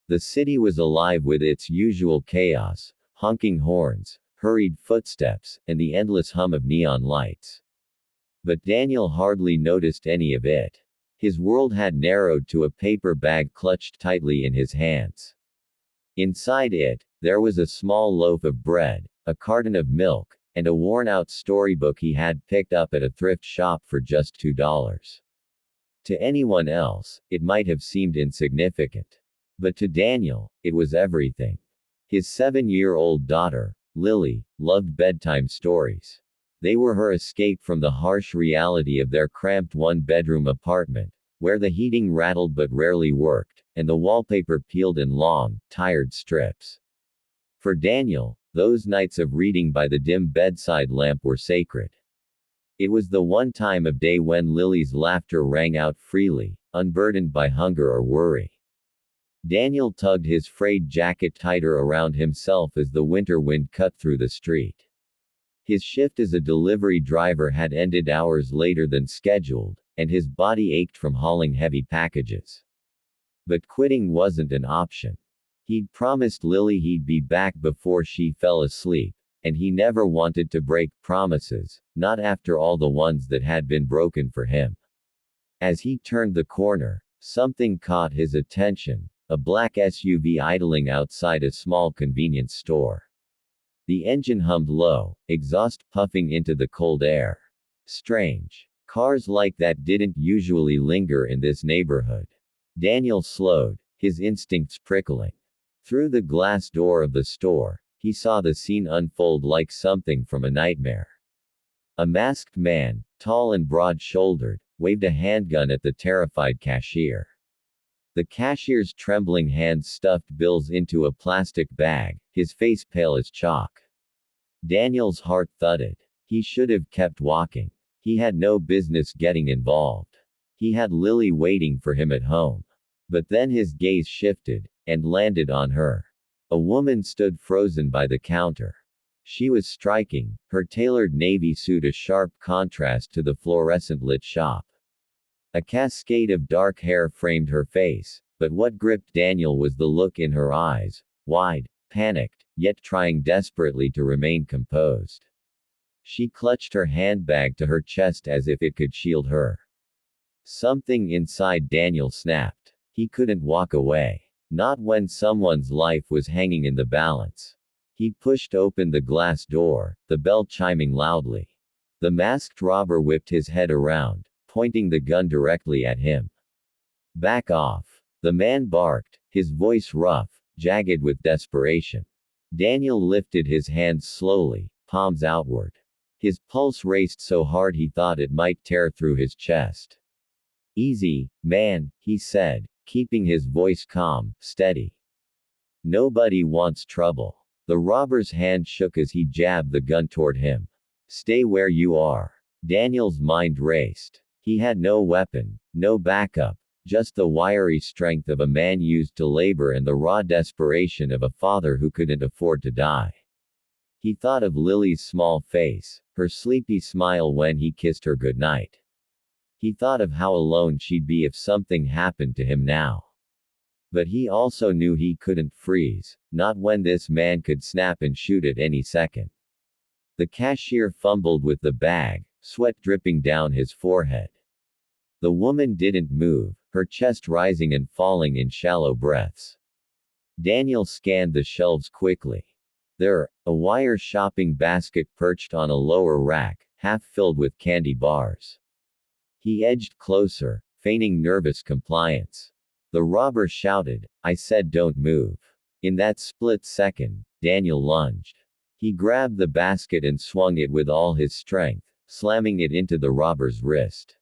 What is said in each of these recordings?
The city was alive with its usual chaos, honking horns, hurried footsteps, and the endless hum of neon lights. But Daniel hardly noticed any of it. His world had narrowed to a paper bag clutched tightly in his hands. Inside it, there was a small loaf of bread, a carton of milk, and a worn-out storybook he had picked up at a thrift shop for just $2. To anyone else, it might have seemed insignificant. But to Daniel, it was everything. His 7-year-old daughter, Lily, loved bedtime stories. They were her escape from the harsh reality of their cramped one-bedroom apartment, where the heating rattled but rarely worked, and the wallpaper peeled in long, tired strips. For Daniel, those nights of reading by the dim bedside lamp were sacred. It was the one time of day when Lily's laughter rang out freely, unburdened by hunger or worry. Daniel tugged his frayed jacket tighter around himself as the winter wind cut through the street. His shift as a delivery driver had ended hours later than scheduled, and his body ached from hauling heavy packages. But quitting wasn't an option. He'd promised Lily he'd be back before she fell asleep, and he never wanted to break promises, not after all the ones that had been broken for him. As he turned the corner, something caught his attention. A black SUV idling outside a small convenience store. The engine hummed low, exhaust puffing into the cold air. Strange. Cars like that didn't usually linger in this neighborhood. Daniel slowed, his instincts prickling. Through the glass door of the store, he saw the scene unfold like something from a nightmare. A masked man, tall and broad-shouldered, waved a handgun at the terrified cashier. The cashier's trembling hands stuffed bills into a plastic bag, his face pale as chalk. Daniel's heart thudded. He should have kept walking. He had no business getting involved. He had Lily waiting for him at home. But then his gaze shifted, and landed on her. A woman stood frozen by the counter. She was striking, her tailored navy suit a sharp contrast to the fluorescent-lit shop. A cascade of dark hair framed her face, but what gripped Daniel was the look in her eyes, wide, panicked, yet trying desperately to remain composed. She clutched her handbag to her chest as if it could shield her. Something inside Daniel snapped. He couldn't walk away. Not when someone's life was hanging in the balance. He pushed open the glass door, the bell chiming loudly. The masked robber whipped his head around, pointing the gun directly at him. "Back off." The man barked, his voice rough, jagged with desperation. Daniel lifted his hands slowly, palms outward. His pulse raced so hard he thought it might tear through his chest. "Easy, man," he said, keeping his voice calm, steady. "Nobody wants trouble." The robber's hand shook as he jabbed the gun toward him. "Stay where you are." Daniel's mind raced. He had no weapon, no backup, just the wiry strength of a man used to labor and the raw desperation of a father who couldn't afford to die. He thought of Lily's small face, her sleepy smile when he kissed her goodnight. He thought of how alone she'd be if something happened to him now. But he also knew he couldn't freeze, not when this man could snap and shoot at any second. The cashier fumbled with the bag, sweat dripping down his forehead. The woman didn't move, her chest rising and falling in shallow breaths. Daniel scanned the shelves quickly. There, a wire shopping basket perched on a lower rack, half filled with candy bars. He edged closer, feigning nervous compliance. The robber shouted, "I said don't move." In that split second, Daniel lunged. He grabbed the basket and swung it with all his strength, slamming it into the robber's wrist.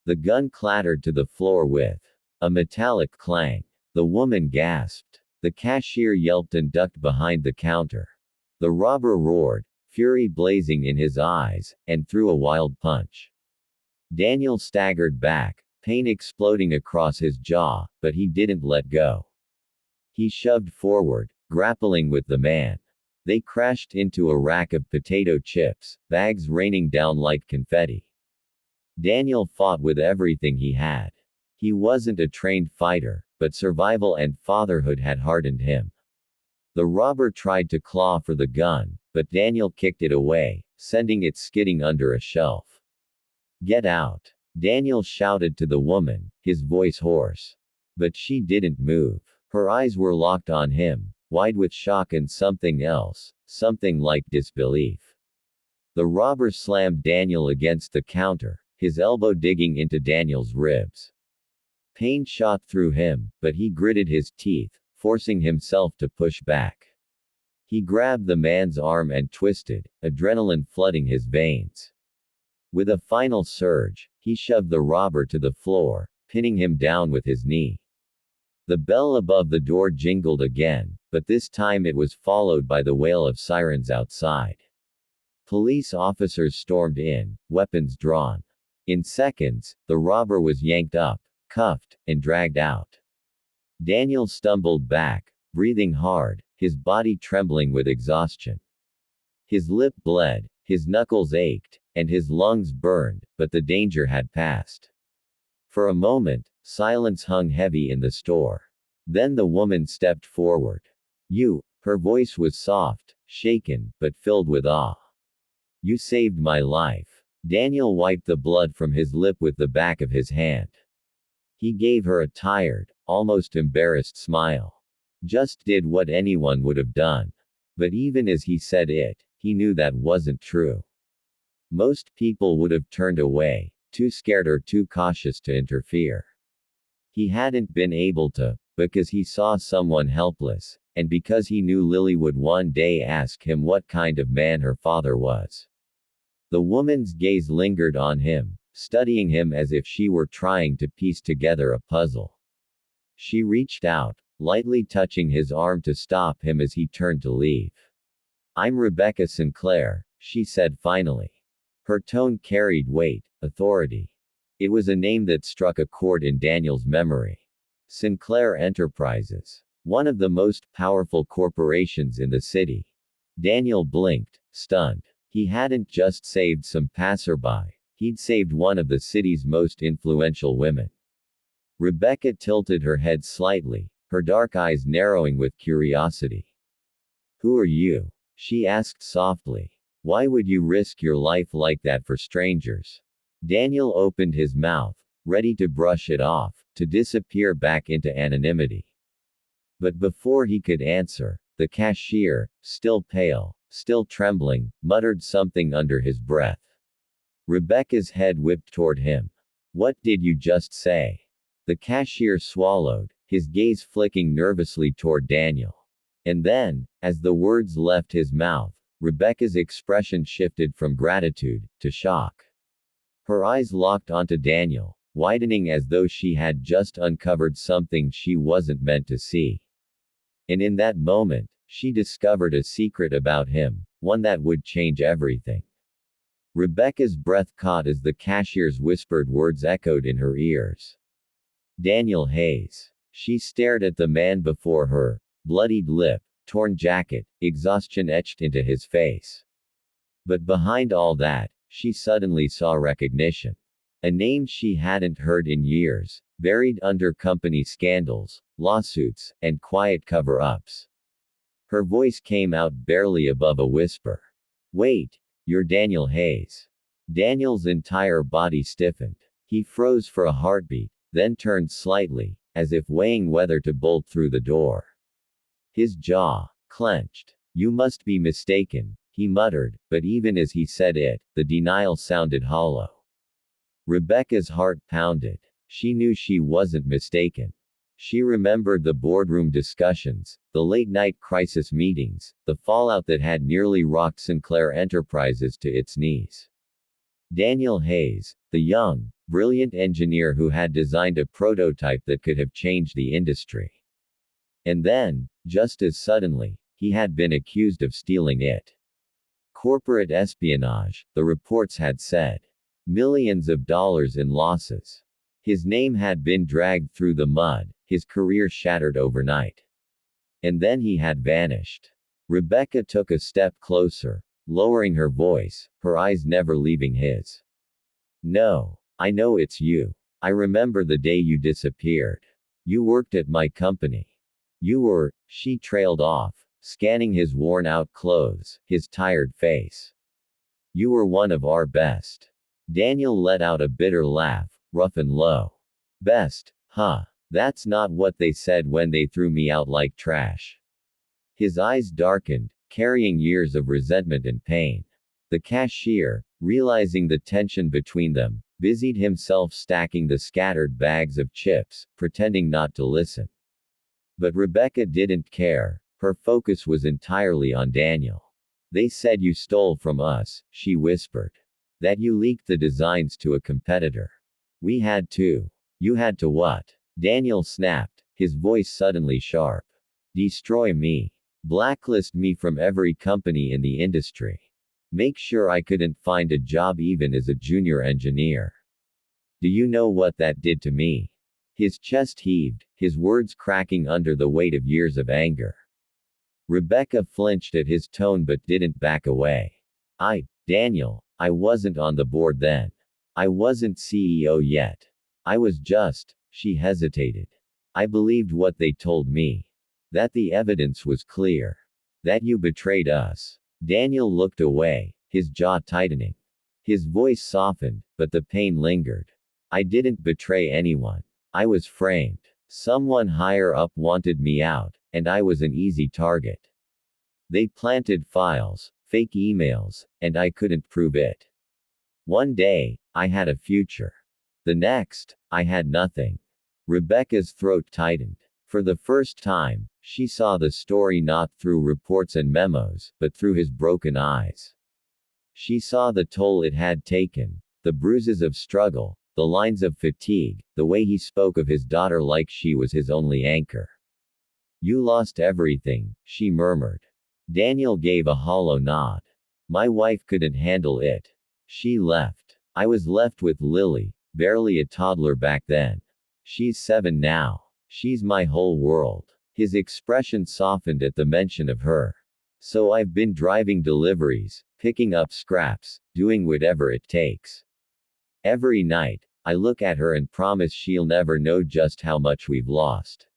The gun clattered to the floor with a metallic clang. The woman gasped. The cashier yelped and ducked behind the counter. The robber roared, fury blazing in his eyes, and threw a wild punch. Daniel staggered back, pain exploding across his jaw, but he didn't let go. He shoved forward, grappling with the man. They crashed into a rack of potato chips, bags raining down like confetti. Daniel fought with everything he had. He wasn't a trained fighter, but survival and fatherhood had hardened him. The robber tried to claw for the gun, but Daniel kicked it away, sending it skidding under a shelf. "Get out!" Daniel shouted to the woman, his voice hoarse. But she didn't move. Her eyes were locked on him, wide with shock and something else, something like disbelief. The robber slammed Daniel against the counter, his elbow digging into Daniel's ribs. Pain shot through him, but he gritted his teeth, forcing himself to push back. He grabbed the man's arm and twisted, adrenaline flooding his veins. With a final surge, he shoved the robber to the floor, pinning him down with his knee. The bell above the door jingled again, but this time it was followed by the wail of sirens outside. Police officers stormed in, weapons drawn. In seconds, the robber was yanked up, cuffed, and dragged out. Daniel stumbled back, breathing hard, his body trembling with exhaustion. His lip bled, his knuckles ached, and his lungs burned, but the danger had passed. For a moment, silence hung heavy in the store. Then the woman stepped forward. "You," her voice was soft, shaken, but filled with awe. "You saved my life." Daniel wiped the blood from his lip with the back of his hand. He gave her a tired, almost embarrassed smile. "Just did what anyone would have done." But even as he said it, he knew that wasn't true. Most people would have turned away, too scared or too cautious to interfere. He hadn't been able to, because he saw someone helpless, and because he knew Lily would one day ask him what kind of man her father was. The woman's gaze lingered on him, studying him as if she were trying to piece together a puzzle. She reached out, lightly touching his arm to stop him as he turned to leave. "I'm Rebecca Sinclair," she said finally. Her tone carried weight, authority. It was a name that struck a chord in Daniel's memory. Sinclair Enterprises. One of the most powerful corporations in the city. Daniel blinked, stunned. He hadn't just saved some passerby, he'd saved one of the city's most influential women. Rebecca tilted her head slightly, her dark eyes narrowing with curiosity. "Who are you?" she asked softly. "Why would you risk your life like that for strangers?" Daniel opened his mouth, ready to brush it off, to disappear back into anonymity. But before he could answer, the cashier, still pale, still trembling, muttered something under his breath. Rebecca's head whipped toward him. "What did you just say?" The cashier swallowed, his gaze flicking nervously toward Daniel. And then, as the words left his mouth, Rebecca's expression shifted from gratitude to shock. Her eyes locked onto Daniel, widening as though she had just uncovered something she wasn't meant to see. And in that moment, she discovered a secret about him, one that would change everything. Rebecca's breath caught as the cashier's whispered words echoed in her ears. "Daniel Hayes." She stared at the man before her, bloodied lip, torn jacket, exhaustion etched into his face. But behind all that, she suddenly saw recognition. A name she hadn't heard in years, buried under company scandals, lawsuits, and quiet cover-ups. Her voice came out barely above a whisper. "Wait, you're Daniel Hayes." Daniel's entire body stiffened. He froze for a heartbeat, then turned slightly, as if weighing whether to bolt through the door. His jaw clenched. "You must be mistaken," he muttered, but even as he said it, the denial sounded hollow. Rebecca's heart pounded. She knew she wasn't mistaken. She remembered the boardroom discussions, the late-night crisis meetings, the fallout that had nearly rocked Sinclair Enterprises to its knees. Daniel Hayes, the young, brilliant engineer who had designed a prototype that could have changed the industry. And then, just as suddenly, he had been accused of stealing it. Corporate espionage, the reports had said. Millions of dollars in losses. His name had been dragged through the mud, his career shattered overnight. And then he had vanished. Rebecca took a step closer, lowering her voice, her eyes never leaving his. "No. I know it's you. I remember the day you disappeared." You worked at my company. You were, she trailed off, scanning his worn out clothes, his tired face. You were one of our best. Daniel let out a bitter laugh, rough and low. Best, huh? That's not what they said when they threw me out like trash. His eyes darkened, carrying years of resentment and pain. The cashier, realizing the tension between them, busied himself stacking the scattered bags of chips, pretending not to listen. But Rebecca didn't care. Her focus was entirely on Daniel. They said you stole from us, she whispered. That you leaked the designs to a competitor. We had to. You had to what? Daniel snapped, his voice suddenly sharp. Destroy me. Blacklist me from every company in the industry. Make sure I couldn't find a job even as a junior engineer. Do you know what that did to me? His chest heaved, his words cracking under the weight of years of anger. Rebecca flinched at his tone but didn't back away. Daniel, I wasn't on the board then. I wasn't CEO yet. I was just, she hesitated. I believed what they told me. That the evidence was clear. That you betrayed us. Daniel looked away, his jaw tightening. His voice softened, but the pain lingered. I didn't betray anyone. I was framed. Someone higher up wanted me out, and I was an easy target. They planted files, fake emails, and I couldn't prove it. One day, I had a future. The next, I had nothing. Rebecca's throat tightened. For the first time, she saw the story not through reports and memos, but through his broken eyes. She saw the toll it had taken, the bruises of struggle, the lines of fatigue, the way he spoke of his daughter like she was his only anchor. You lost everything, she murmured. Daniel gave a hollow nod. My wife couldn't handle it. She left. I was left with Lily, barely a toddler back then. She's 7 now. She's my whole world. His expression softened at the mention of her. So I've been driving deliveries, picking up scraps, doing whatever it takes. Every night, I look at her and promise she'll never know just how much we've lost.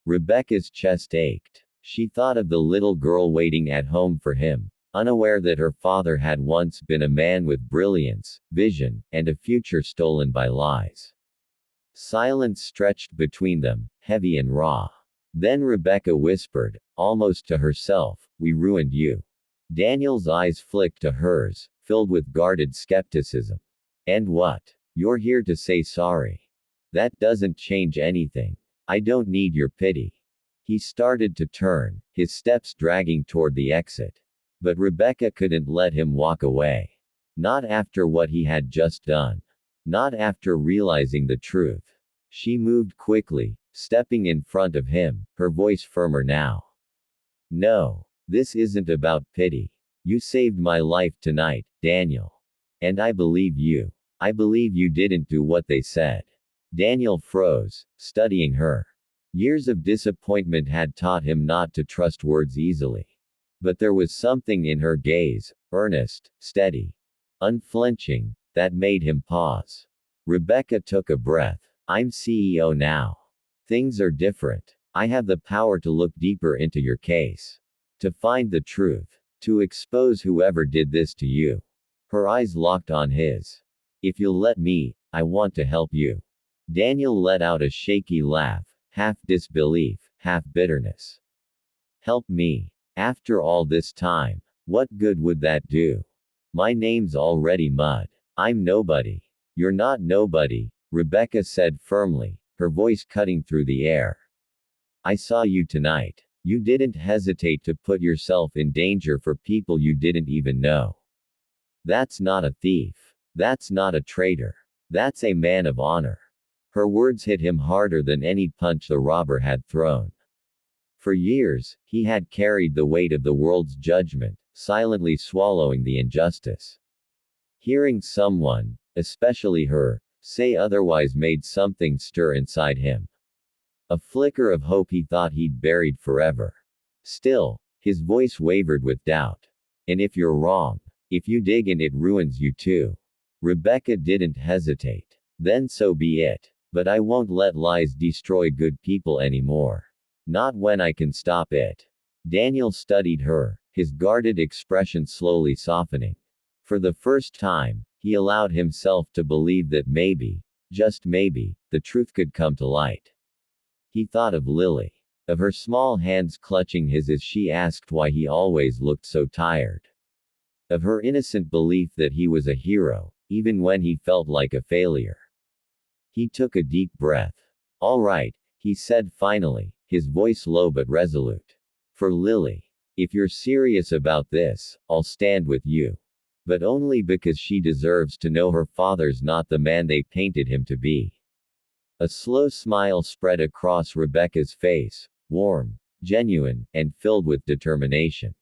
Rebecca's chest ached. She thought of the little girl waiting at home for him, unaware that her father had once been a man with brilliance, vision, and a future stolen by lies. Silence stretched between them, heavy and raw. Then Rebecca whispered, almost to herself, we ruined you. Daniel's eyes flicked to hers, filled with guarded skepticism. And what? You're here to say sorry. That doesn't change anything. I don't need your pity. He started to turn, his steps dragging toward the exit. But Rebecca couldn't let him walk away. Not after what he had just done. Not after realizing the truth. She moved quickly, stepping in front of him, her voice firmer now. No. This isn't about pity. You saved my life tonight, Daniel. And I believe you. I believe you didn't do what they said. Daniel froze, studying her. Years of disappointment had taught him not to trust words easily. But there was something in her gaze, earnest, steady, unflinching, that made him pause. Rebecca took a breath. I'm CEO now. Things are different. I have the power to look deeper into your case. To find the truth. To expose whoever did this to you. Her eyes locked on his. If you'll let me, I want to help you. Daniel let out a shaky laugh, half disbelief, half bitterness. Help me. After all this time, what good would that do? My name's already mud. I'm nobody. You're not nobody, Rebecca said firmly, her voice cutting through the air. I saw you tonight. You didn't hesitate to put yourself in danger for people you didn't even know. That's not a thief. That's not a traitor. That's a man of honor. Her words hit him harder than any punch the robber had thrown. For years, he had carried the weight of the world's judgment, silently swallowing the injustice. Hearing someone, especially her, say otherwise made something stir inside him. A flicker of hope he thought he'd buried forever. Still, his voice wavered with doubt. And if you're wrong, if you dig in, it ruins you too. Rebecca didn't hesitate. Then so be it. But I won't let lies destroy good people anymore. Not when I can stop it. Daniel studied her, his guarded expression slowly softening. For the first time, he allowed himself to believe that maybe, just maybe, the truth could come to light. He thought of Lily. Of her small hands clutching his as she asked why he always looked so tired. Of her innocent belief that he was a hero, even when he felt like a failure. He took a deep breath. All right, he said finally, his voice low but resolute. For Lily. If you're serious about this, I'll stand with you. But only because she deserves to know her father's not the man they painted him to be. A slow smile spread across Rebecca's face, warm, genuine, and filled with determination.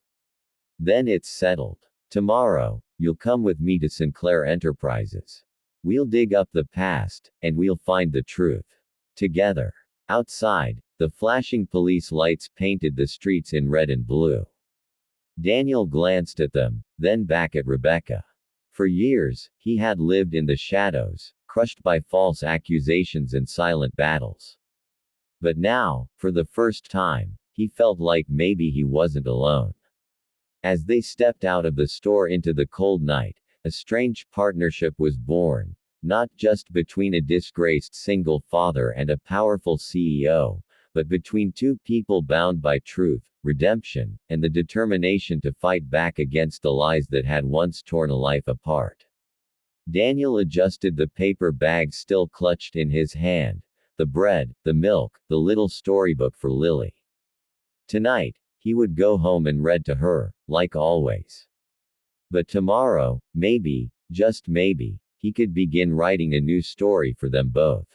Then it's settled. Tomorrow, you'll come with me to Sinclair Enterprises. We'll dig up the past, and we'll find the truth. Together. Outside, the flashing police lights painted the streets in red and blue. Daniel glanced at them, then back at Rebecca. For years, he had lived in the shadows, crushed by false accusations and silent battles. But now, for the first time, he felt like maybe he wasn't alone. As they stepped out of the store into the cold night, a strange partnership was born, not just between a disgraced single father and a powerful CEO, but between two people bound by truth, redemption, and the determination to fight back against the lies that had once torn a life apart. Daniel adjusted the paper bag still clutched in his hand, the bread, the milk, the little storybook for Lily. Tonight, he would go home and read to her, like always. But tomorrow, maybe, just maybe, he could begin writing a new story for them both.